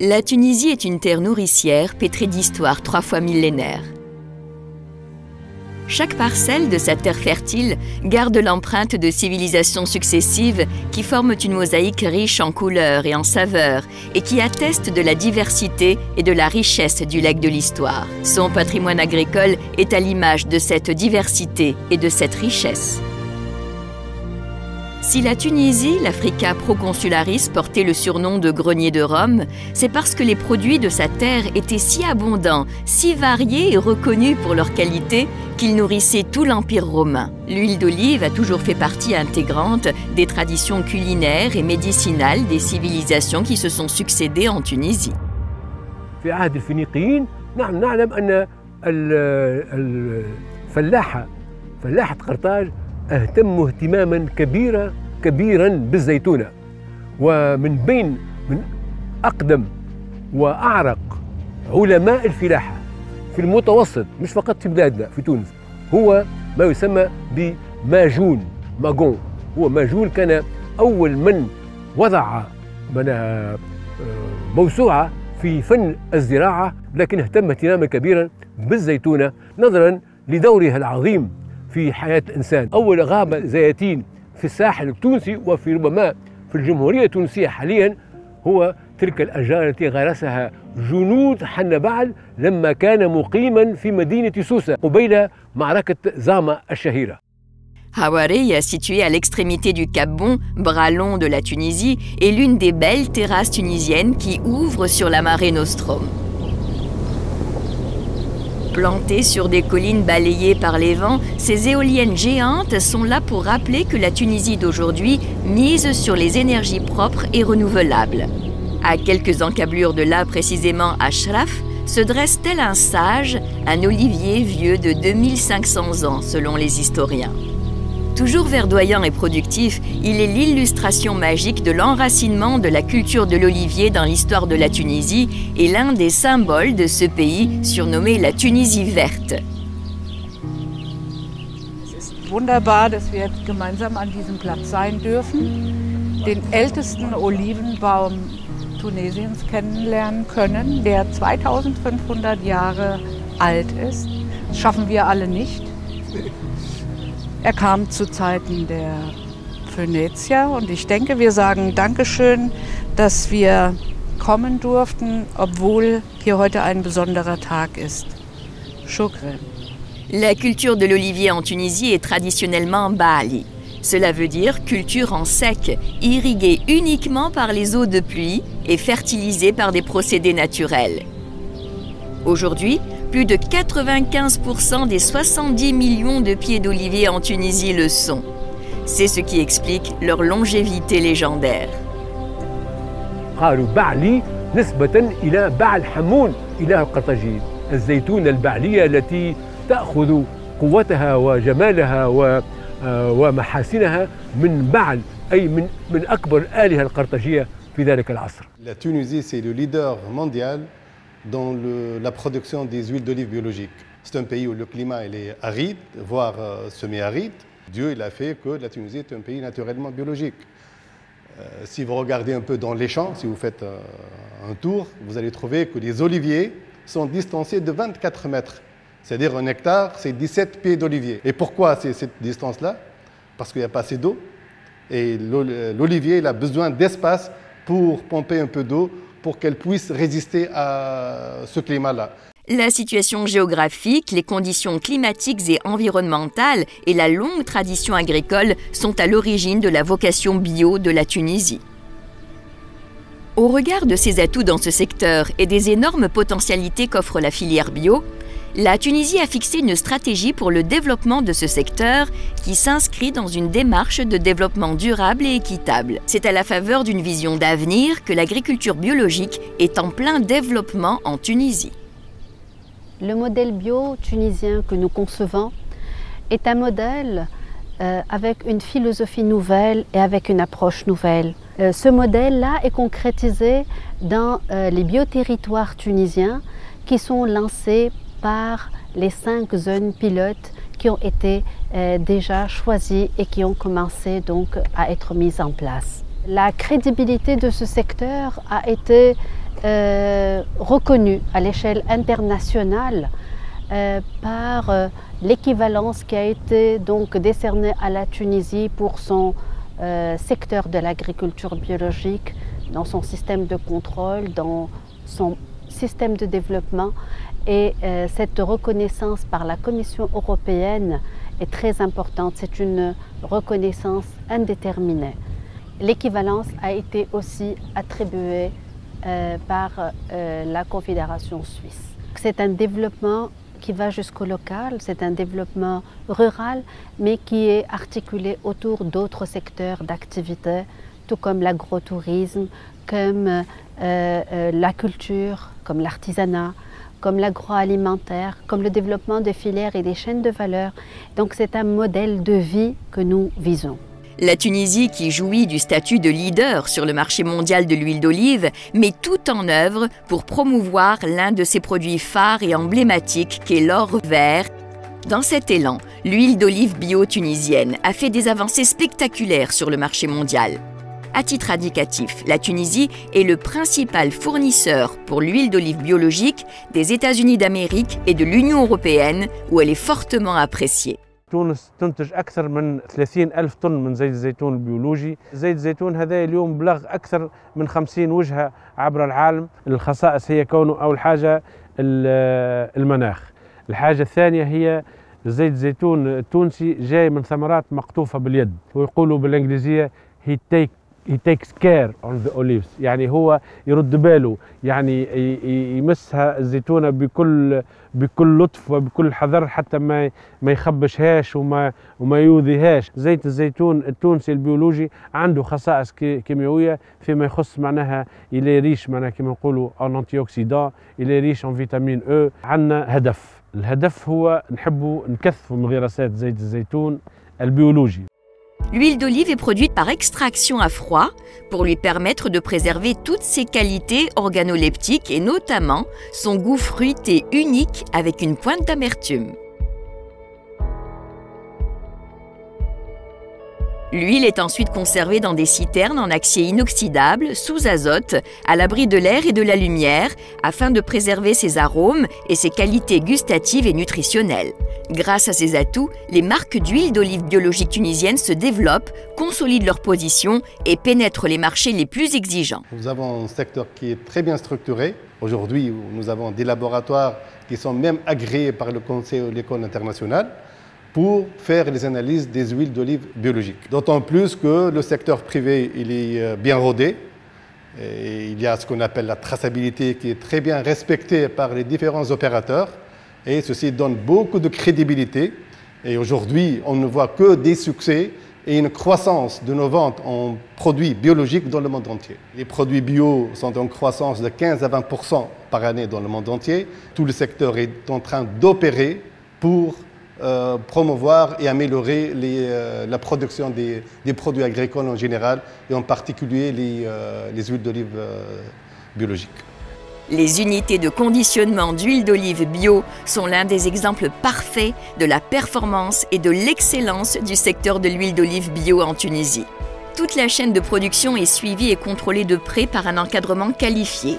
La Tunisie est une terre nourricière pétrie d'histoires 3 fois millénaires. Chaque parcelle de sa terre fertile garde l'empreinte de civilisations successives qui forment une mosaïque riche en couleurs et en saveurs et qui atteste de la diversité et de la richesse du legs de l'histoire. Son patrimoine agricole est à l'image de cette diversité et de cette richesse. Si la Tunisie, l'Africa proconsularis, portait le surnom de grenier de Rome, c'est parce que les produits de sa terre étaient si abondants, si variés et reconnus pour leur qualité qu'ils nourrissaient tout l'Empire romain. L'huile d'olive a toujours fait partie intégrante des traditions culinaires et médicinales des civilisations qui se sont succédées en Tunisie. في عهد الفينيقيين نعلم أن فلاحة قرطاج اهتموا اهتماما كبيرا بالزيتونة، ومن أقدم وأعرق علماء الفلاحة في المتوسط مش فقط في بلادنا في تونس هو ما يسمى بماجون. هو ماجون كان أول من وضع موسوعة في فن الزراعة، لكن اهتم اهتماما كبيرا بالزيتونة نظرا لدورها العظيم في حياة الإنسان. أول غابة زيتين في الساحل التونسي وفي ربما في الجمهورية التونسية حاليا هو تلك الأشجار التي غرسها جنود حنبعل لما كان مقيما في مدينة سوسة قبيل معركة زاما الشهيرة. Hawaré, situé à l'extrémité du Cap Bon, bras long de la Tunisie, est l'une des belles terrasses tunisiennes qui ouvrent sur la Mare Nostrum. Plantées sur des collines balayées par les vents, ces éoliennes géantes sont là pour rappeler que la Tunisie d'aujourd'hui mise sur les énergies propres et renouvelables. À quelques encablures de là, précisément à Shraf, se dresse tel un sage, un olivier vieux de 2500 ans selon les historiens. Toujours verdoyant et productif, il est l'illustration magique de l'enracinement de la culture de l'olivier dans l'histoire de la Tunisie et l'un des symboles de ce pays surnommé la Tunisie verte. Es ist wunderbar, dass wir gemeinsam an diesem Platz sein dürfen, den ältesten Olivenbaum Tunesiens kennenlernen können, der 2500 Jahre alt ist. Das schaffen wir alle nicht. Er kam zu Zeiten der Phönizier und ich denke, wir sagen Dankeschön, dass wir kommen durften, obwohl hier heute ein besonderer Tag ist. Shukran. La culture de l'olivier en Tunisie est traditionnellement Baali. Cela veut dire culture en sec, irriguée uniquement par les eaux de pluie et fertilisée par des procédés naturels. Aujourd'hui, plus de 95% des 70 millions de pieds d'olivier en Tunisie le sont. C'est ce qui explique leur longévité légendaire. قالوا بعلي نسبة إلى بعل حمون إله القرطاجيين، الزيتونة البعلية التي تأخذ قوتها وجمالها ومحاسنها من بعل أي من أكبر الآلهة القرطاجية في ذلك العصر. La Tunisie, c'est le leader mondial dans la production des huiles d'olive biologiques. C'est un pays où le climat il est aride, voire semi-aride. Dieu il a fait que la Tunisie est un pays naturellement biologique. Si vous regardez un peu dans les champs, si vous faites un tour, vous allez trouver que les oliviers sont distancés de 24 mètres. C'est-à-dire un hectare, c'est 17 pieds d'olivier. Et pourquoi c'est cette distance-là? Parce qu'il n'y a pas assez d'eau. Et l'olivier il a besoin d'espace pour pomper un peu d'eau pour qu'elle puisse résister à ce climat-là. La situation géographique, les conditions climatiques et environnementales et la longue tradition agricole sont à l'origine de la vocation bio de la Tunisie. Au regard de ses atouts dans ce secteur et des énormes potentialités qu'offre la filière bio, la Tunisie a fixé une stratégie pour le développement de ce secteur qui s'inscrit dans une démarche de développement durable et équitable. C'est à la faveur d'une vision d'avenir que l'agriculture biologique est en plein développement en Tunisie. Le modèle bio tunisien que nous concevons est un modèle avec une philosophie nouvelle et avec une approche nouvelle. Ce modèle-là est concrétisé dans les bioterritoires tunisiens qui sont lancés par les 5 zones pilotes qui ont été déjà choisies et qui ont commencé donc à être mises en place. La crédibilité de ce secteur a été reconnu à l'échelle internationale par l'équivalence qui a été donc décernée à la Tunisie pour son secteur de l'agriculture biologique, dans son système de contrôle, dans son système de développement. Et cette reconnaissance par la Commission européenne est très importante. C'est une reconnaissance indéterminée. L'équivalence a été aussi attribuée par la Confédération suisse. C'est un développement qui va jusqu'au local, c'est un développement rural, mais qui est articulé autour d'autres secteurs d'activité, tout comme l'agrotourisme, comme la culture, comme l'artisanat, comme l'agroalimentaire, comme le développement de filières et des chaînes de valeur. Donc c'est un modèle de vie que nous visons. La Tunisie, qui jouit du statut de leader sur le marché mondial de l'huile d'olive, met tout en œuvre pour promouvoir l'un de ses produits phares et emblématiques qu'est l'or vert. Dans cet élan, l'huile d'olive bio tunisienne a fait des avancées spectaculaires sur le marché mondial. À titre indicatif, la Tunisie est le principal fournisseur pour l'huile d'olive biologique des États-Unis d'Amérique et de l'Union européenne, où elle est fortement appréciée. تونس تنتج أكثر من 30,000 طن من زيت الزيتون البيولوجي. زيت الزيتون هذا اليوم بلغ أكثر من 50 وجهة عبر العالم. الخصائص هي كونه أول حاجة المناخ. الحاجة الثانية هي زيت الزيتون التونسي جاي من ثمرات مقطوفة باليد، ويقولوا بالإنجليزية he takes care on the olives، يعني هو يرد باله، يعني يمسها الزيتونة بكل لطف وبكل حذر حتى ما يخبشهاش وما يؤذيهاش. زيت الزيتون التونسي البيولوجي عنده خصائص كيميائية فيما يخص معناها إلي ريش معناها كما نقولوا en antioxydant، إلي ريش en فيتامين E. عندنا هدف، الهدف هو نحبوا نكثفوا من غراسات زيت الزيتون البيولوجي. L'huile d'olive est produite par extraction à froid pour lui permettre de préserver toutes ses qualités organoleptiques et notamment son goût fruité unique avec une pointe d'amertume. L'huile est ensuite conservée dans des citernes en acier inoxydable, sous azote, à l'abri de l'air et de la lumière, afin de préserver ses arômes et ses qualités gustatives et nutritionnelles. Grâce à ces atouts, les marques d'huile d'olive biologique tunisienne se développent, consolident leur position et pénètrent les marchés les plus exigeants. Nous avons un secteur qui est très bien structuré. Aujourd'hui, nous avons des laboratoires qui sont même agréés par le Conseil de l'école internationale pour faire les analyses des huiles d'olive biologiques. D'autant plus que le secteur privé il est bien rodé. Et il y a ce qu'on appelle la traçabilité qui est très bien respectée par les différents opérateurs. Et ceci donne beaucoup de crédibilité. Et aujourd'hui, on ne voit que des succès et une croissance de nos ventes en produits biologiques dans le monde entier. Les produits bio sont en croissance de 15 à 20% par année dans le monde entier. Tout le secteur est en train d'opérer pour promouvoir et améliorer la production des produits agricoles en général et en particulier les huiles d'olive biologiques. Les unités de conditionnement d'huile d'olive bio sont l'un des exemples parfaits de la performance et de l'excellence du secteur de l'huile d'olive bio en Tunisie. Toute la chaîne de production est suivie et contrôlée de près par un encadrement qualifié.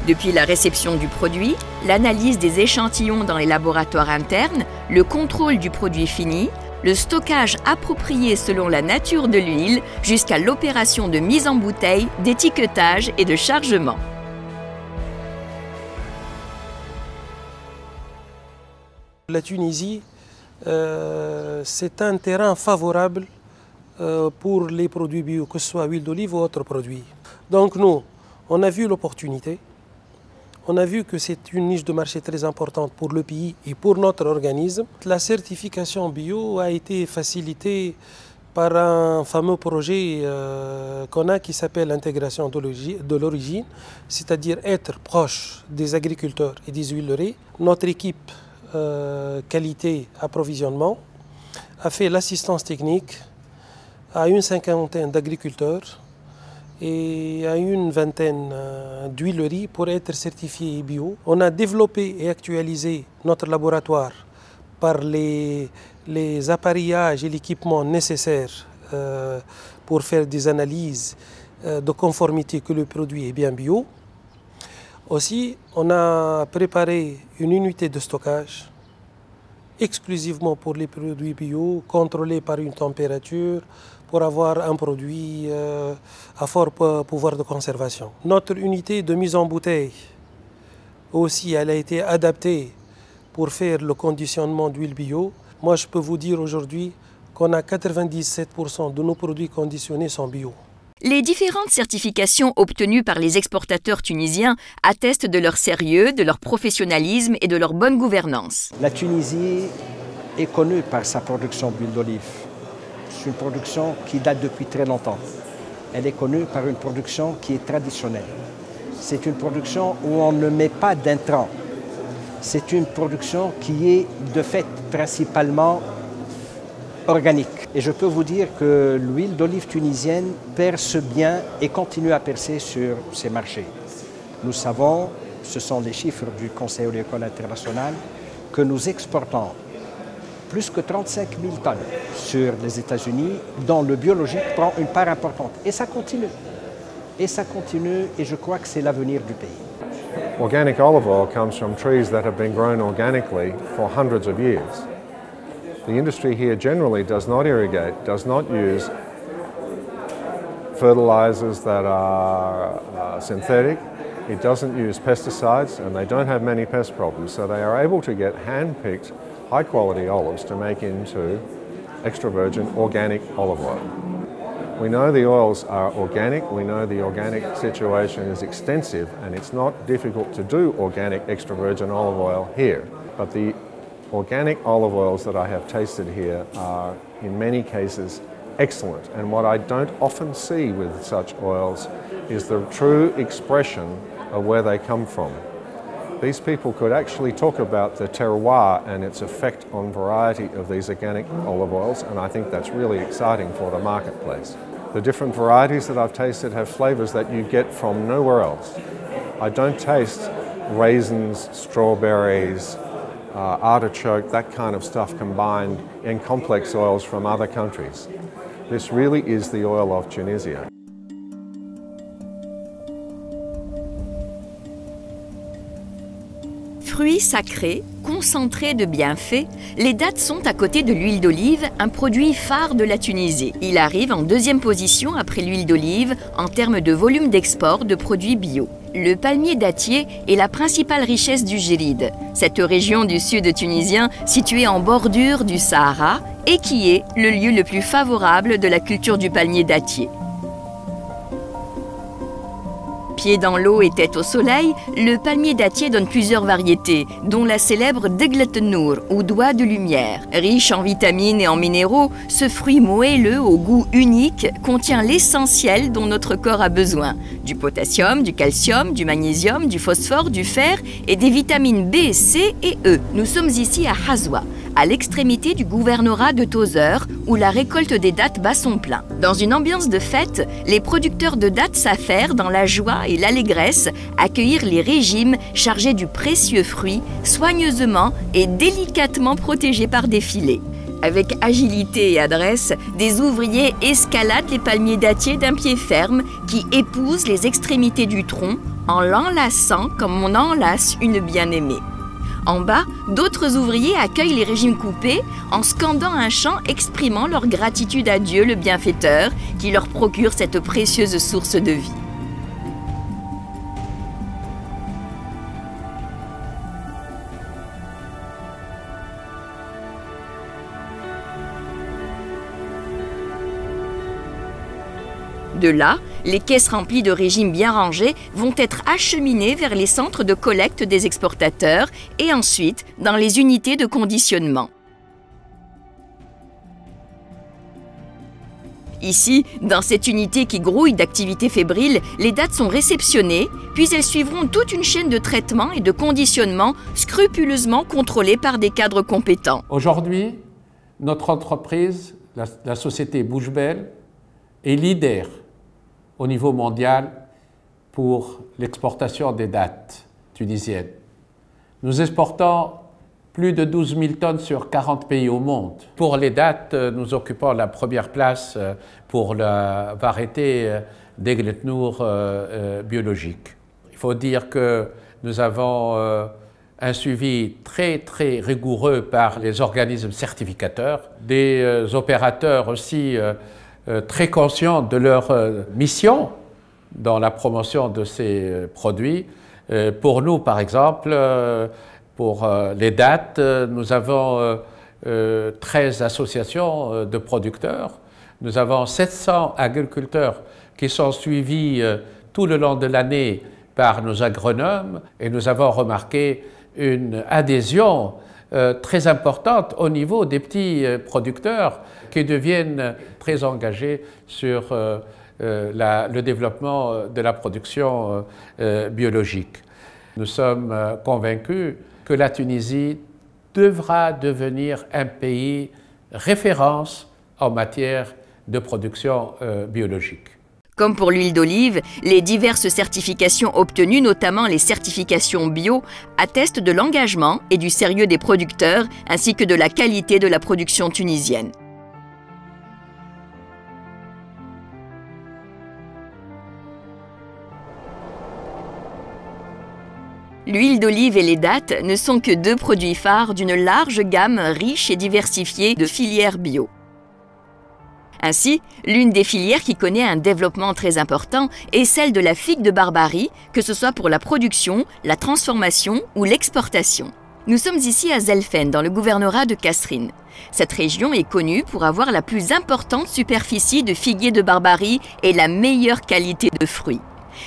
Depuis la réception du produit, l'analyse des échantillons dans les laboratoires internes, le contrôle du produit fini, le stockage approprié selon la nature de l'huile, jusqu'à l'opération de mise en bouteille, d'étiquetage et de chargement. La Tunisie, c'est un terrain favorable pour les produits bio, que ce soit huile d'olive ou autres produits. Donc nous, on a vu l'opportunité, on a vu que c'est une niche de marché très importante pour le pays et pour notre organisme. La certification bio a été facilitée par un fameux projet qu'on a qui s'appelle l'intégration de l'origine, c'est-à-dire être proche des agriculteurs et des huileries. Notre équipe qualité approvisionnement a fait l'assistance technique à une cinquantaine d'agriculteurs et à une vingtaine d'huileries pour être certifiés bio. On a développé et actualisé notre laboratoire par les appareillages et l'équipement nécessaires pour faire des analyses de conformité que le produit est bien bio. Aussi, on a préparé une unité de stockage exclusivement pour les produits bio, contrôlés par une température, pour avoir un produit à fort pouvoir de conservation. Notre unité de mise en bouteille aussi, elle a été adaptée pour faire le conditionnement d'huile bio. Moi, je peux vous dire aujourd'hui qu'on a 97% de nos produits conditionnés sont bio. Les différentes certifications obtenues par les exportateurs tunisiens attestent de leur sérieux, de leur professionnalisme et de leur bonne gouvernance. La Tunisie est connue par sa production d'huile d'olive. C'est une production qui date depuis très longtemps. Elle est connue par une production qui est traditionnelle. C'est une production où on ne met pas d'intrants. C'est une production qui est de fait principalement organique. Et je peux vous dire que l'huile d'olive tunisienne perce bien et continue à percer sur ces marchés. Nous savons, ce sont les chiffres du Conseil agricole international, que nous exportons plus que 35 000 tonnes sur les États-Unis, dont le biologique prend une part importante. Et ça continue. Et ça continue, et je crois que c'est l'avenir du pays. Organic olive oil comes from trees that have been grown organically for hundreds of years. The industry here generally does not irrigate, does not use fertilizers that are synthetic. It doesn't use pesticides, and they don't have many pest problems. So they are able to get hand-picked, high-quality olives to make into extra virgin organic olive oil. We know the oils are organic, we know the organic situation is extensive, and it's not difficult to do organic extra virgin olive oil here. But the organic olive oils that I have tasted here are, in many cases, excellent. And what I don't often see with such oils is the true expression of where they come from. These people could actually talk about the terroir and its effect on variety of these organic olive oils, and I think that's really exciting for the marketplace. The different varieties that I've tasted have flavors that you get from nowhere else. I don't taste raisins, strawberries, artichoke, that kind of stuff combined in complex oils from other countries. This really is the oil of Tunisia. Fruits sacrés, concentrés de bienfaits, les dattes sont à côté de l'huile d'olive, un produit phare de la Tunisie. Il arrive en deuxième position après l'huile d'olive en termes de volume d'export de produits bio. Le palmier dattier est la principale richesse du Jéride, cette région du sud tunisien située en bordure du Sahara et qui est le lieu le plus favorable de la culture du palmier dattier. Pied dans l'eau et tête au soleil, le palmier dattier donne plusieurs variétés, dont la célèbre Deglet Nour, ou doigt de lumière. Riche en vitamines et en minéraux, ce fruit moelleux au goût unique contient l'essentiel dont notre corps a besoin. Du potassium, du calcium, du magnésium, du phosphore, du fer et des vitamines B, C et E. Nous sommes ici à Hazwa, à l'extrémité du gouvernorat de Tozeur, où la récolte des dattes bat son plein. Dans une ambiance de fête, les producteurs de dattes s'affairent dans la joie et l'allégresse accueillir les régimes chargés du précieux fruit, soigneusement et délicatement protégés par des filets. Avec agilité et adresse, des ouvriers escaladent les palmiers dattiers d'un pied ferme qui épousent les extrémités du tronc en l'enlaçant comme on enlace une bien-aimée. En bas, d'autres ouvriers accueillent les régimes coupés en scandant un chant exprimant leur gratitude à Dieu le bienfaiteur qui leur procure cette précieuse source de vie. De là, les caisses remplies de régimes bien rangés vont être acheminées vers les centres de collecte des exportateurs et ensuite dans les unités de conditionnement. Ici, dans cette unité qui grouille d'activités fébriles, les dattes sont réceptionnées, puis elles suivront toute une chaîne de traitement et de conditionnement scrupuleusement contrôlée par des cadres compétents. Aujourd'hui, notre entreprise, la société Boujbel, est leader au niveau mondial pour l'exportation des dattes tunisiennes. Nous exportons plus de 12 000 tonnes sur 40 pays au monde. Pour les dattes, nous occupons la première place pour la variété Deglet Nour biologique. Il faut dire que nous avons un suivi très rigoureux par les organismes certificateurs, des opérateurs aussi très conscients de leur mission dans la promotion de ces produits. Pour nous, par exemple, pour les dates, nous avons 13 associations de producteurs. Nous avons 700 agriculteurs qui sont suivis tout le long de l'année par nos agronomes et nous avons remarqué une adhésion très importante au niveau des petits producteurs qui deviennent très engagés sur le développement de la production biologique. Nous sommes convaincus que la Tunisie devra devenir un pays référence en matière de production biologique. Comme pour l'huile d'olive, les diverses certifications obtenues, notamment les certifications bio, attestent de l'engagement et du sérieux des producteurs, ainsi que de la qualité de la production tunisienne. L'huile d'olive et les dattes ne sont que deux produits phares d'une large gamme riche et diversifiée de filières bio. Ainsi, l'une des filières qui connaît un développement très important est celle de la figue de Barbarie, que ce soit pour la production, la transformation ou l'exportation. Nous sommes ici à Zelfen, dans le gouvernorat de Kasserine. Cette région est connue pour avoir la plus importante superficie de figuiers de Barbarie et la meilleure qualité de fruits.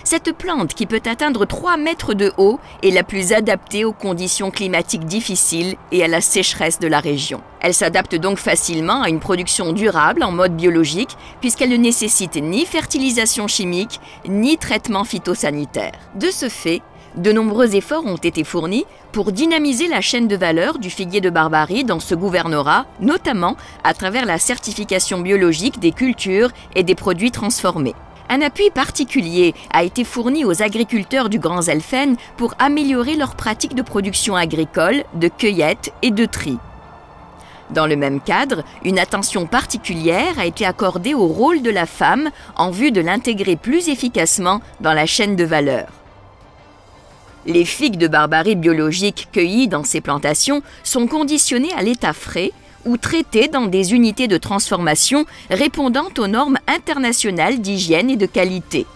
Cette plante, qui peut atteindre 3 mètres de haut, est la plus adaptée aux conditions climatiques difficiles et à la sécheresse de la région. Elle s'adapte donc facilement à une production durable en mode biologique, puisqu'elle ne nécessite ni fertilisation chimique, ni traitement phytosanitaire. De ce fait, de nombreux efforts ont été fournis pour dynamiser la chaîne de valeur du figuier de Barbarie dans ce gouvernorat, notamment à travers la certification biologique des cultures et des produits transformés. Un appui particulier a été fourni aux agriculteurs du Grand Zelfen pour améliorer leurs pratiques de production agricole, de cueillette et de tri. Dans le même cadre, une attention particulière a été accordée au rôle de la femme en vue de l'intégrer plus efficacement dans la chaîne de valeur. Les figues de Barbarie biologiques cueillies dans ces plantations sont conditionnées à l'état frais ou traitées dans des unités de transformation répondant aux normes internationales d'hygiène et de qualité.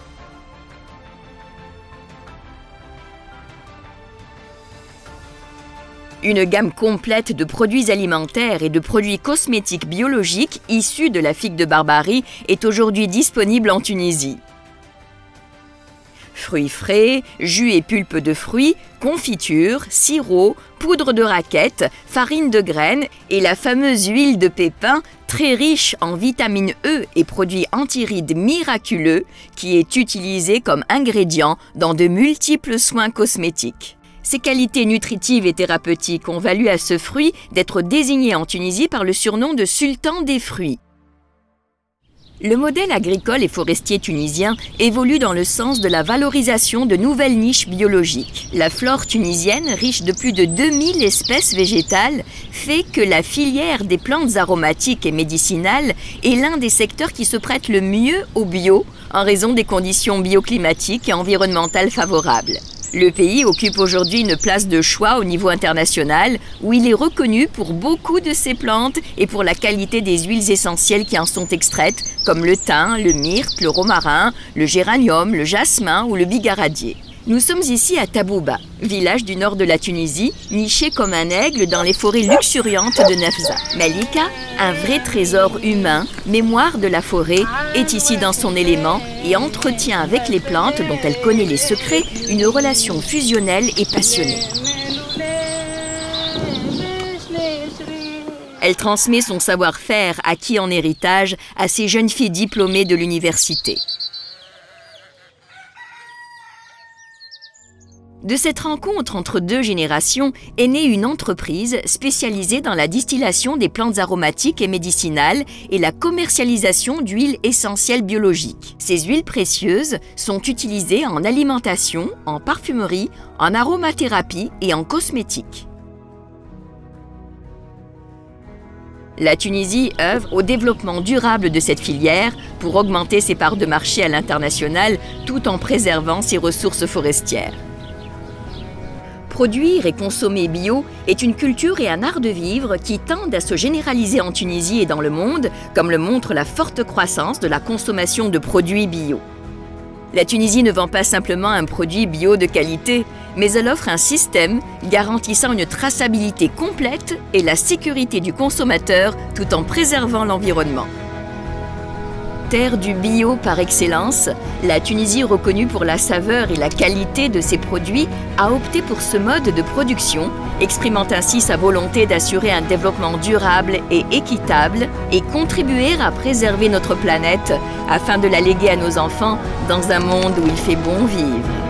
Une gamme complète de produits alimentaires et de produits cosmétiques biologiques issus de la figue de Barbarie est aujourd'hui disponible en Tunisie. Fruits frais, jus et pulpe de fruits, confitures, sirop, poudre de raquette, farine de graines et la fameuse huile de pépin, très riche en vitamine E et produits antirides miraculeux, qui est utilisée comme ingrédient dans de multiples soins cosmétiques. Ses qualités nutritives et thérapeutiques ont valu à ce fruit d'être désigné en Tunisie par le surnom de sultan des fruits. Le modèle agricole et forestier tunisien évolue dans le sens de la valorisation de nouvelles niches biologiques. La flore tunisienne, riche de plus de 2000 espèces végétales, fait que la filière des plantes aromatiques et médicinales est l'un des secteurs qui se prête le mieux au bio en raison des conditions bioclimatiques et environnementales favorables. Le pays occupe aujourd'hui une place de choix au niveau international où il est reconnu pour beaucoup de ses plantes et pour la qualité des huiles essentielles qui en sont extraites, comme le thym, le myrte, le romarin, le géranium, le jasmin ou le bigaradier. Nous sommes ici à Tabouba, village du nord de la Tunisie, niché comme un aigle dans les forêts luxuriantes de Nefza. Malika, un vrai trésor humain, mémoire de la forêt, est ici dans son élément et entretient avec les plantes dont elle connaît les secrets une relation fusionnelle et passionnée. Elle transmet son savoir-faire acquis en héritage à ces jeunes filles diplômées de l'université. De cette rencontre entre deux générations est née une entreprise spécialisée dans la distillation des plantes aromatiques et médicinales et la commercialisation d'huiles essentielles biologiques. Ces huiles précieuses sont utilisées en alimentation, en parfumerie, en aromathérapie et en cosmétique. La Tunisie œuvre au développement durable de cette filière pour augmenter ses parts de marché à l'international tout en préservant ses ressources forestières. Produire et consommer bio est une culture et un art de vivre qui tendent à se généraliser en Tunisie et dans le monde, comme le montre la forte croissance de la consommation de produits bio. La Tunisie ne vend pas simplement un produit bio de qualité, mais elle offre un système garantissant une traçabilité complète et la sécurité du consommateur tout en préservant l'environnement. Terre du bio par excellence, la Tunisie, reconnue pour la saveur et la qualité de ses produits, a opté pour ce mode de production, exprimant ainsi sa volonté d'assurer un développement durable et équitable et contribuer à préserver notre planète afin de la léguer à nos enfants dans un monde où il fait bon vivre.